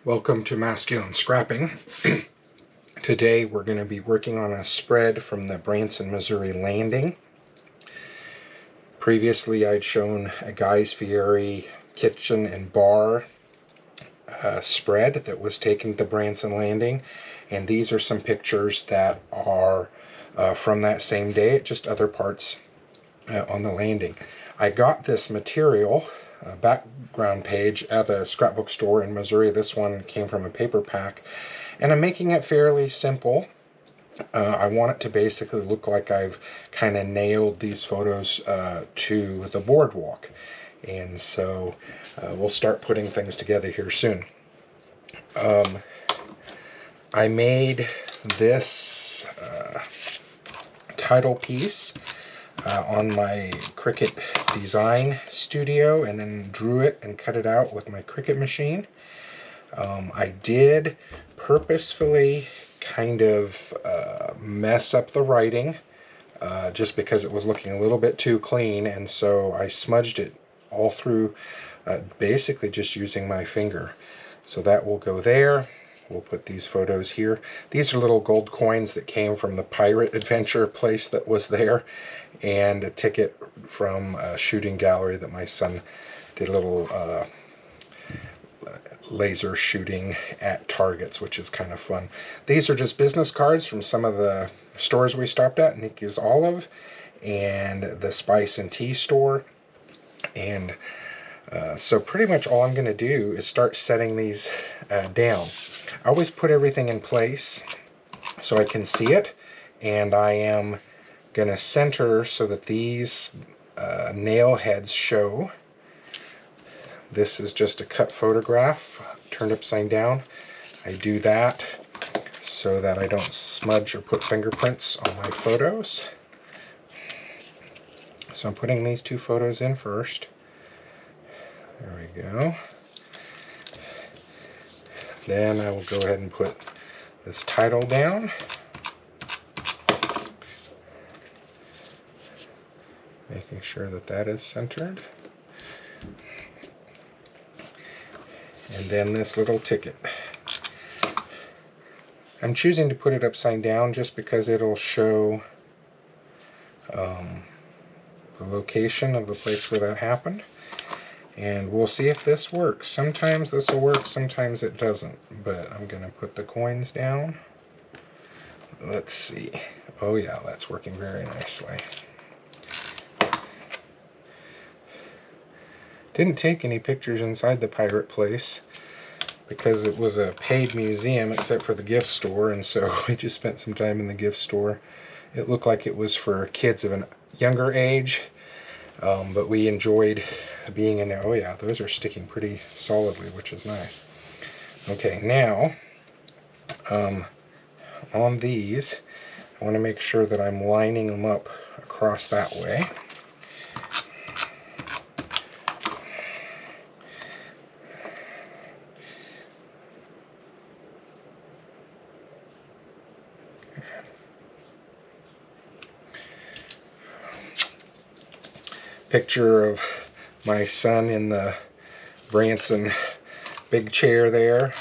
Welcome to Masculine Scrapping. Today we're going to be working on a spread from the Branson, Missouri Landing. Previously I'd shown a Guy's Fieri kitchen and bar spread that was taken at the Branson Landing, and these are some pictures that are from that same day at just other parts on the landing. I got this material background page at a scrapbook store in Missouri. This one came from a paper pack, and I'm making it fairly simple. I want it to basically look like I've kind of nailed these photos to the boardwalk, and so we'll start putting things together here soon. I made this title piece on my Cricut design studio, and then drew it and cut it out with my Cricut machine. I did purposefully kind of mess up the writing just because it was looking a little bit too clean, and so I smudged it all through basically just using my finger. So that will go there. We'll put these photos here. These are little gold coins that came from the pirate adventure place that was there, and a ticket from a shooting gallery that my son did a little laser shooting at targets, which is kind of fun. These are just business cards from some of the stores we stopped at, Nikki's Olive and the Spice and Tea store. And so pretty much all I'm going to do is start setting these down. I always put everything in place so I can see it, and I am going to center so that these nail heads show. This is just a cut photograph turned upside down. I do that so that I don't smudge or put fingerprints on my photos. So I'm putting these two photos in first. There we go. Then I will go ahead and put this title down. Making sure that that is centered. And then this little ticket. I'm choosing to put it upside down just because it'll show the location of the place where that happened. And we'll see if this works. Sometimes this will work, sometimes it doesn't. But I'm going to put the coins down. Let's see. Oh yeah, that's working very nicely. Didn't take any pictures inside the pirate place because it was a paid museum except for the gift store, and so we just spent some time in the gift store. It looked like it was for kids of a younger age, but we enjoyed being in there. Oh yeah, those are sticking pretty solidly, which is nice. Okay, now on these, I want to make sure that I'm lining them up across that way. Picture of my son in the Branson big chair there.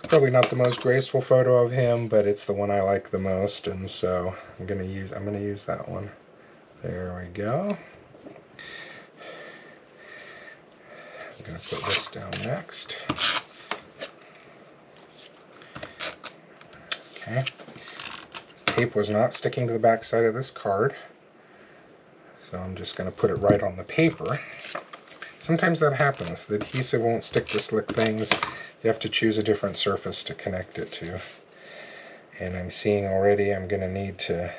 Probably not the most graceful photo of him, but it's the one I like the most, and so I'm gonna use that one. There we go. I'm gonna put this down next. Okay. Tape was not sticking to the back side of this card, so I'm just going to put it right on the paper. Sometimes that happens. The adhesive won't stick to slick things. You have to choose a different surface to connect it to. And I'm seeing already I'm going to need to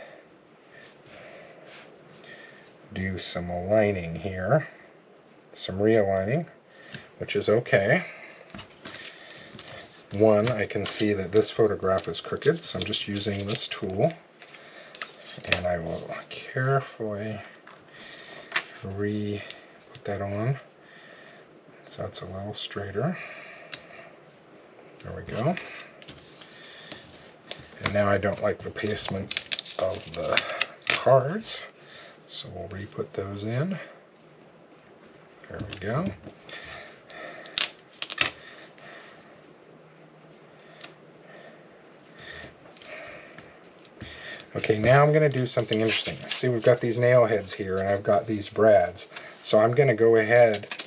do some aligning here. Some realigning, which is okay. One, I can see that this photograph is crooked, so I'm just using this tool. And I will carefully put that on so it's a little straighter. There we go. And now I don't like the placement of the cards, so we'll re-put those in. There we go. Okay, now I'm going to do something interesting. See, we've got these nail heads here, and I've got these brads. So I'm going to go ahead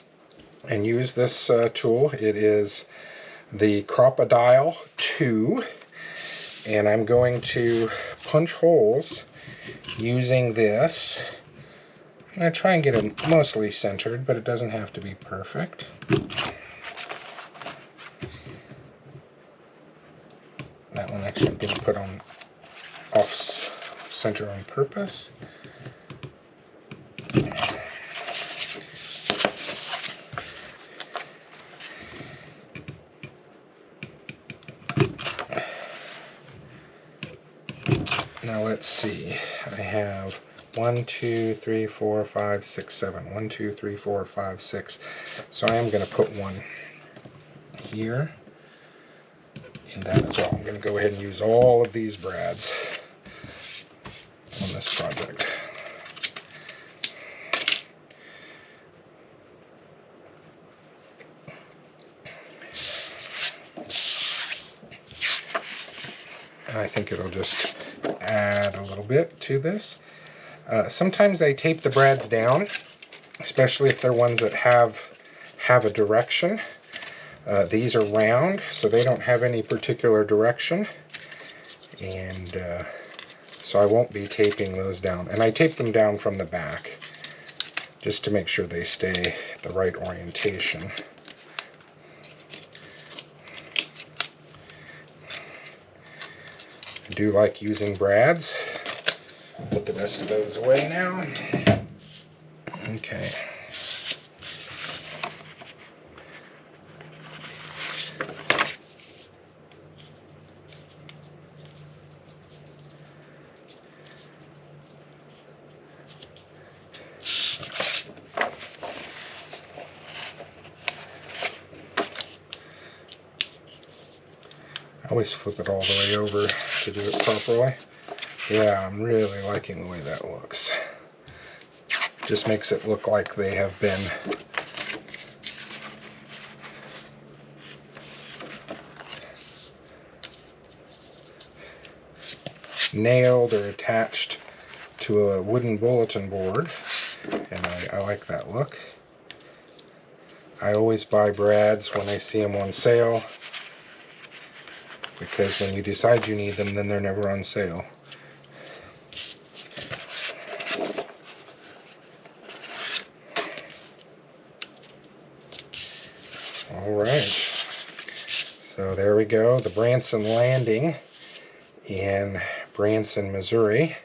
and use this tool. It is the Crocodile 2, and I'm going to punch holes using this. I'm going to try and get them mostly centered, but it doesn't have to be perfect. That one actually I'm going to put on off center on purpose. Now let's see. I have 1, 2, 3, 4, 5, 6, 7. 1, 2, 3, 4, 5, 6. So I am going to put one here and that as well. I'm going to go ahead and use all of these brads on this project. And I think it'll just add a little bit to this. Sometimes I tape the brads down, especially if they're ones that have a direction. These are round, so they don't have any particular direction, and so I won't be taping those down. And I tape them down from the back just to make sure they stay the right orientation. I do like using brads. Put the rest of those away now. Okay. I always flip it all the way over to do it properly. Yeah, I'm really liking the way that looks. Just makes it look like they have been nailed or attached to a wooden bulletin board, and I like that look. I always buy brads when I see them on sale, because when you decide you need them, then they're never on sale. Alright, so there we go, the Branson Landing in Branson, Missouri.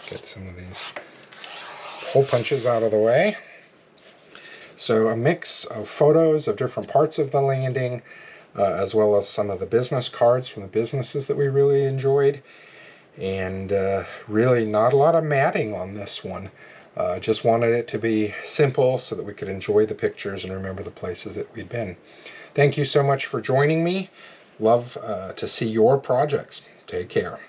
Get some of these hole punches out of the way. So a mix of photos of different parts of the landing, as well as some of the business cards from the businesses that we really enjoyed. And really not a lot of matting on this one. Just wanted it to be simple so that we could enjoy the pictures and remember the places that we'd been. Thank you so much for joining me. Love to see your projects. Take care.